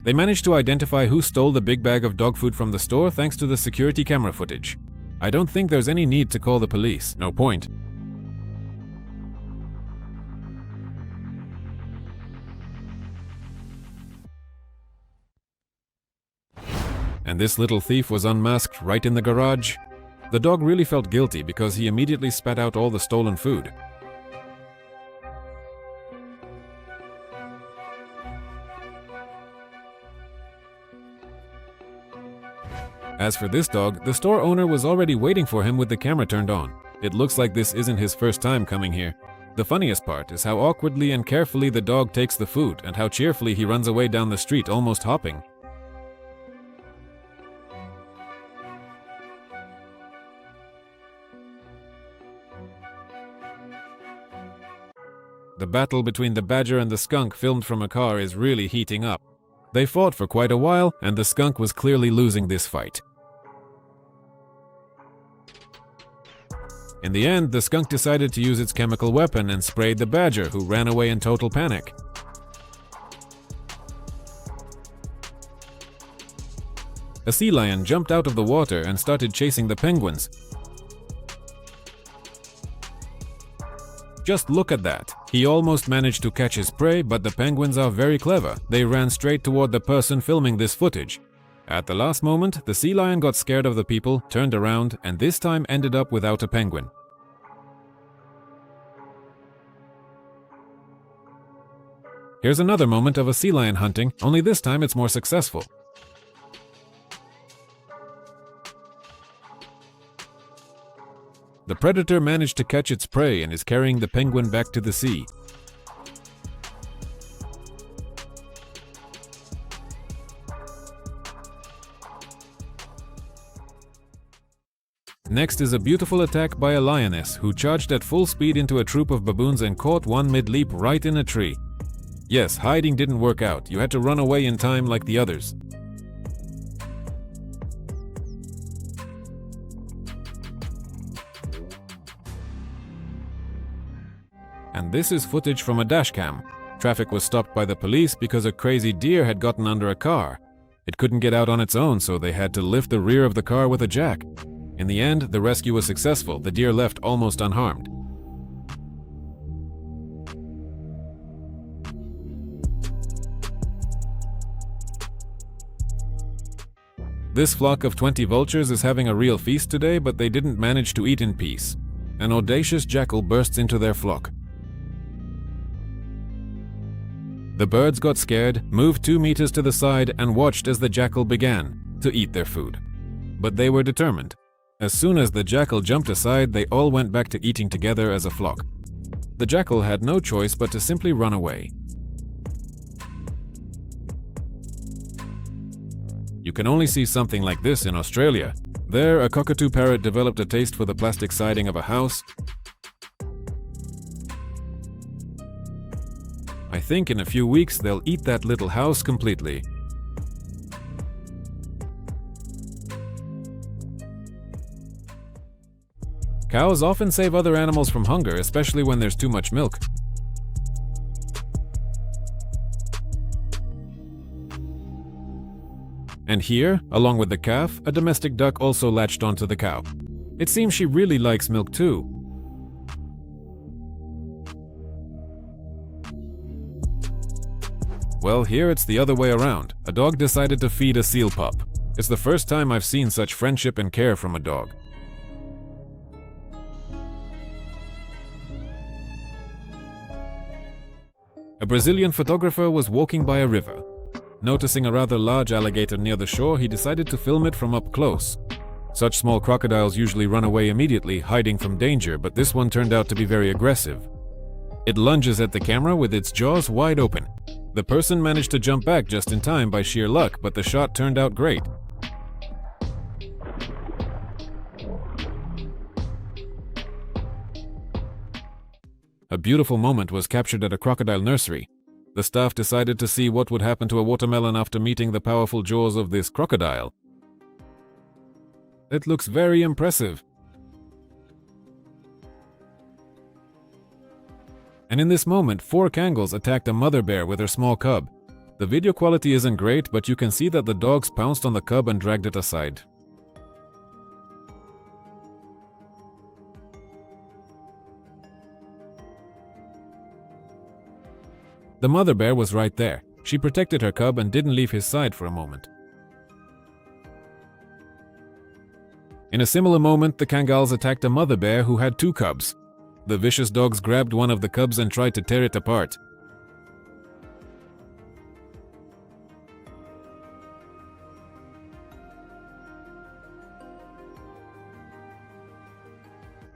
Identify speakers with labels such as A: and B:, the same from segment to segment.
A: They managed to identify who stole the big bag of dog food from the store thanks to the security camera footage. I don't think there's any need to call the police, no point. And this little thief was unmasked right in the garage. The dog really felt guilty because he immediately spat out all the stolen food. As for this dog, the store owner was already waiting for him with the camera turned on. It looks like this isn't his first time coming here. The funniest part is how awkwardly and carefully the dog takes the food and how cheerfully he runs away down the street, almost hopping. The battle between the badger and the skunk filmed from a car is really heating up. They fought for quite a while, and the skunk was clearly losing this fight. In the end, the skunk decided to use its chemical weapon and sprayed the badger, who ran away in total panic. A sea lion jumped out of the water and started chasing the penguins. Just look at that. He almost managed to catch his prey, but the penguins are very clever. They ran straight toward the person filming this footage. At the last moment, the sea lion got scared of the people, turned around, and this time ended up without a penguin. Here's another moment of a sea lion hunting, only this time it's more successful. The predator managed to catch its prey and is carrying the penguin back to the sea. Next is a beautiful attack by a lioness who charged at full speed into a troop of baboons and caught one mid-leap right in a tree. Yes, hiding didn't work out. You had to run away in time like the others. And this is footage from a dashcam. Traffic was stopped by the police because a crazy deer had gotten under a car. It couldn't get out on its own, so they had to lift the rear of the car with a jack. In the end, the rescue was successful. The deer left almost unharmed. This flock of 20 vultures is having a real feast today, but they didn't manage to eat in peace. An audacious jackal bursts into their flock. The birds got scared, moved 2 meters to the side, and watched as the jackal began to eat their food. But they were determined. As soon as the jackal jumped aside, they all went back to eating together as a flock. The jackal had no choice but to simply run away. You can only see something like this in Australia. There, a cockatoo parrot developed a taste for the plastic siding of a house. I think in a few weeks they'll eat that little house completely. Cows often save other animals from hunger, especially when there's too much milk. And here, along with the calf, a domestic duck also latched onto the cow. It seems she really likes milk too. Well, here it's the other way around. A dog decided to feed a seal pup. It's the first time I've seen such friendship and care from a dog. A Brazilian photographer was walking by a river. Noticing a rather large alligator near the shore, he decided to film it from up close. Such small crocodiles usually run away immediately, hiding from danger, but this one turned out to be very aggressive. It lunges at the camera with its jaws wide open. The person managed to jump back just in time by sheer luck, but the shot turned out great. A beautiful moment was captured at a crocodile nursery. The staff decided to see what would happen to a watermelon after meeting the powerful jaws of this crocodile. It looks very impressive. And in this moment, 4 Kangals attacked a mother bear with her small cub. The video quality isn't great, but you can see that the dogs pounced on the cub and dragged it aside. The mother bear was right there. She protected her cub and didn't leave his side for a moment. In a similar moment, the Kangals attacked a mother bear who had 2 cubs. The vicious dogs grabbed one of the cubs and tried to tear it apart.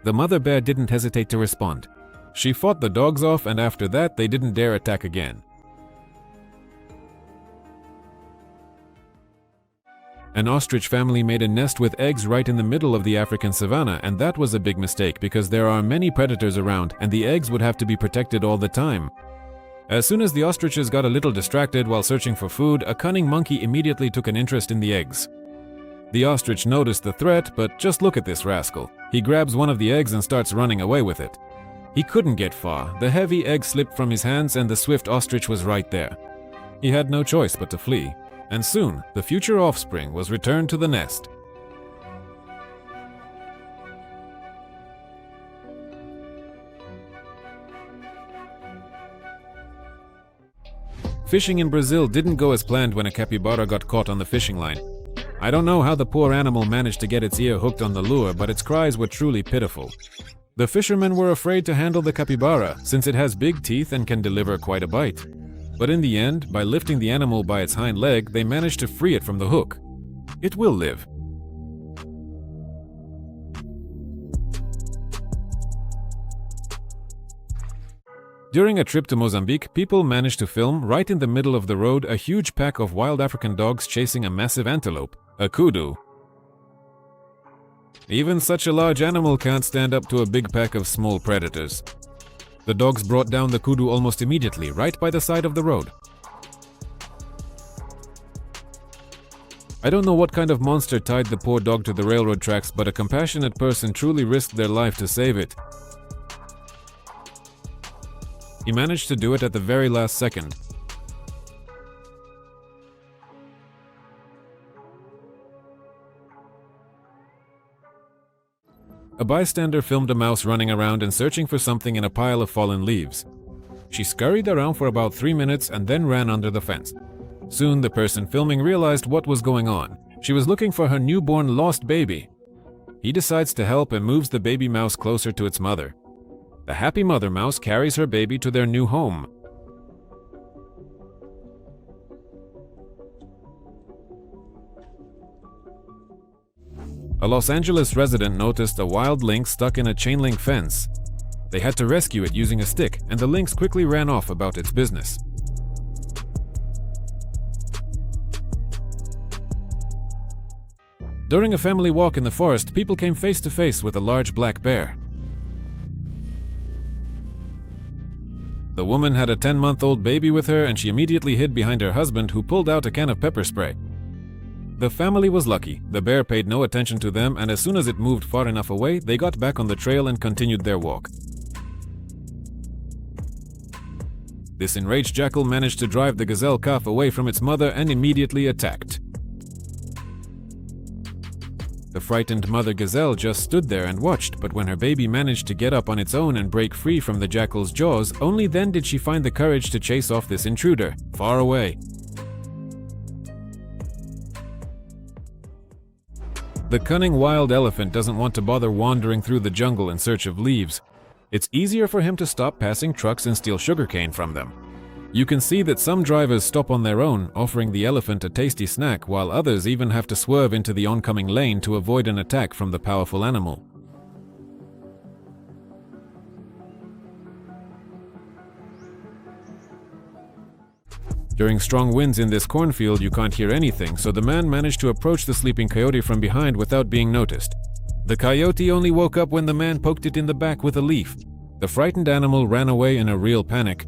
A: The mother bear didn't hesitate to respond. She fought the dogs off, and after that, they didn't dare attack again. An ostrich family made a nest with eggs right in the middle of the African savanna, and that was a big mistake because there are many predators around and the eggs would have to be protected all the time. As soon as the ostriches got a little distracted while searching for food, a cunning monkey immediately took an interest in the eggs. The ostrich noticed the threat, but just look at this rascal. He grabs one of the eggs and starts running away with it. He couldn't get far. The heavy egg slipped from his hands and the swift ostrich was right there. He had no choice but to flee. And soon, the future offspring was returned to the nest. Fishing in Brazil didn't go as planned when a capybara got caught on the fishing line. I don't know how the poor animal managed to get its ear hooked on the lure, but its cries were truly pitiful. The fishermen were afraid to handle the capybara, since it has big teeth and can deliver quite a bite. But in the end, by lifting the animal by its hind leg, they managed to free it from the hook. It will live. During a trip to Mozambique, people managed to film, right in the middle of the road, a huge pack of wild African dogs chasing a massive antelope, a kudu. Even such a large animal can't stand up to a big pack of small predators. The dogs brought down the kudu almost immediately, right by the side of the road. I don't know what kind of monster tied the poor dog to the railroad tracks, but a compassionate person truly risked their life to save it. He managed to do it at the very last second. A bystander filmed a mouse running around and searching for something in a pile of fallen leaves. She scurried around for about 3 minutes and then ran under the fence. Soon the person filming realized what was going on. She was looking for her newborn lost baby. He decides to help and moves the baby mouse closer to its mother. The happy mother mouse carries her baby to their new home. A Los Angeles resident noticed a wild lynx stuck in a chain link fence. They had to rescue it using a stick, and the lynx quickly ran off about its business. During a family walk in the forest, people came face to face with a large black bear. The woman had a 10-month-old baby with her, and she immediately hid behind her husband, who pulled out a can of pepper spray. The family was lucky. The bear paid no attention to them, and as soon as it moved far enough away, they got back on the trail and continued their walk. This enraged jackal managed to drive the gazelle calf away from its mother and immediately attacked. The frightened mother gazelle just stood there and watched, but when her baby managed to get up on its own and break free from the jackal's jaws, only then did she find the courage to chase off this intruder, far away. The cunning wild elephant doesn't want to bother wandering through the jungle in search of leaves. It's easier for him to stop passing trucks and steal sugarcane from them. You can see that some drivers stop on their own, offering the elephant a tasty snack, while others even have to swerve into the oncoming lane to avoid an attack from the powerful animal. During strong winds in this cornfield, you can't hear anything, so the man managed to approach the sleeping coyote from behind without being noticed. The coyote only woke up when the man poked it in the back with a leaf. The frightened animal ran away in a real panic.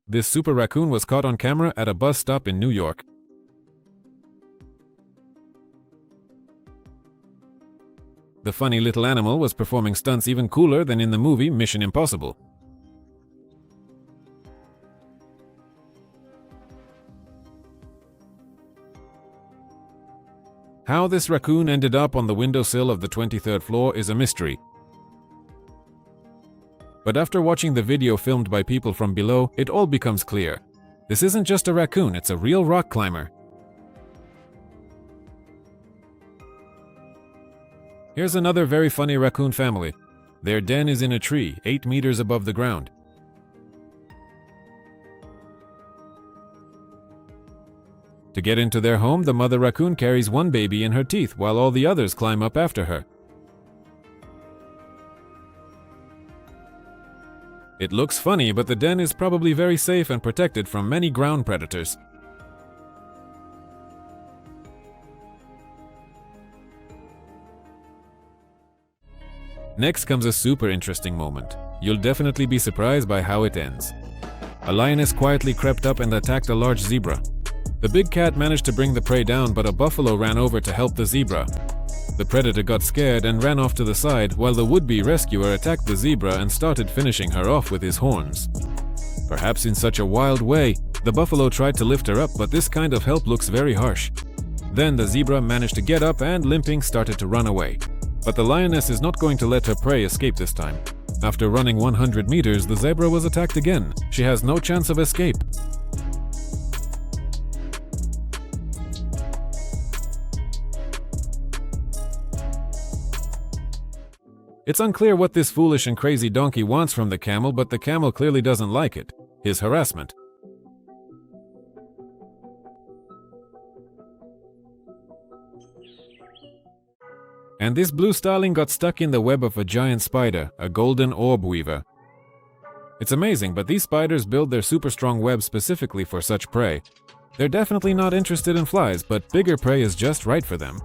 A: This super raccoon was caught on camera at a bus stop in New York. The funny little animal was performing stunts even cooler than in the movie Mission Impossible. How this raccoon ended up on the windowsill of the 23rd floor is a mystery. But after watching the video filmed by people from below, it all becomes clear. This isn't just a raccoon, it's a real rock climber. Here's another very funny raccoon family. Their den is in a tree, 8 meters above the ground. To get into their home, the mother raccoon carries one baby in her teeth while all the others climb up after her. It looks funny, but the den is probably very safe and protected from many ground predators. Next comes a super interesting moment. You'll definitely be surprised by how it ends. A lioness quietly crept up and attacked a large zebra. The big cat managed to bring the prey down, but a buffalo ran over to help the zebra. The predator got scared and ran off to the side, while the would-be rescuer attacked the zebra and started finishing her off with his horns. Perhaps in such a wild way, the buffalo tried to lift her up, but this kind of help looks very harsh. Then the zebra managed to get up and, limping, started to run away. But the lioness is not going to let her prey escape this time. After running 100 meters, the zebra was attacked again. She has no chance of escape. It's unclear what this foolish and crazy donkey wants from the camel, but the camel clearly doesn't like it. His harassment. And this blue starling got stuck in the web of a giant spider, a golden orb weaver. It's amazing, but these spiders build their super strong web specifically for such prey. They're definitely not interested in flies, but bigger prey is just right for them.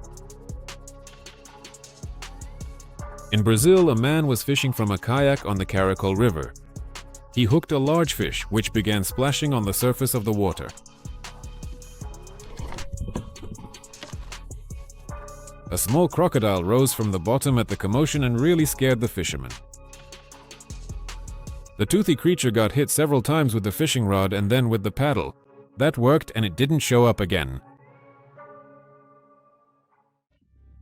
A: In Brazil, a man was fishing from a kayak on the Caracol River. He hooked a large fish, which began splashing on the surface of the water. A small crocodile rose from the bottom at the commotion and really scared the fisherman. The toothy creature got hit several times with the fishing rod and then with the paddle. That worked and it didn't show up again.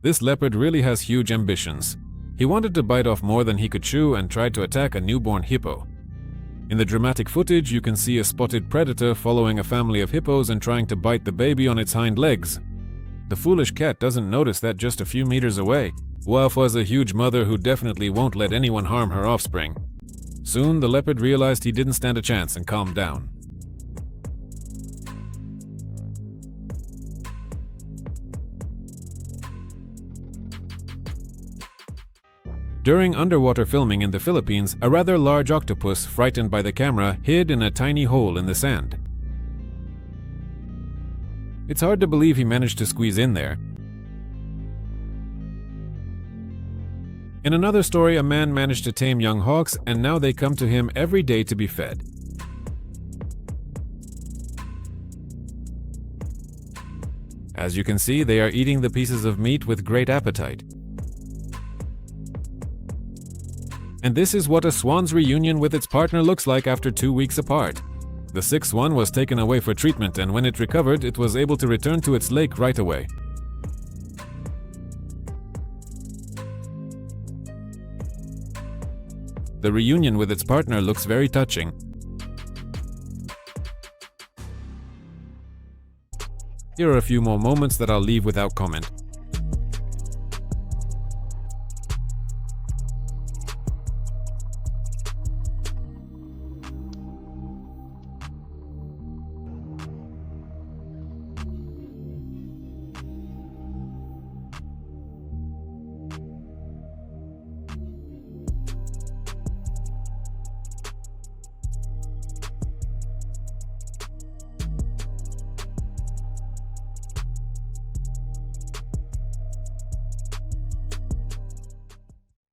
A: This leopard really has huge ambitions. He wanted to bite off more than he could chew and tried to attack a newborn hippo. In the dramatic footage, you can see a spotted predator following a family of hippos and trying to bite the baby on its hind legs. The foolish cat doesn't notice that just a few meters away. Waf was a huge mother who definitely won't let anyone harm her offspring. Soon, the leopard realized he didn't stand a chance and calmed down. During underwater filming in the Philippines, a rather large octopus, frightened by the camera, hid in a tiny hole in the sand. It's hard to believe he managed to squeeze in there. In another story, a man managed to tame young hawks, and now they come to him every day to be fed. As you can see, they are eating the pieces of meat with great appetite. And this is what a swan's reunion with its partner looks like after 2 weeks apart. The sixth one was taken away for treatment, and when it recovered, it was able to return to its lake right away. The reunion with its partner looks very touching. Here are a few more moments that I'll leave without comment.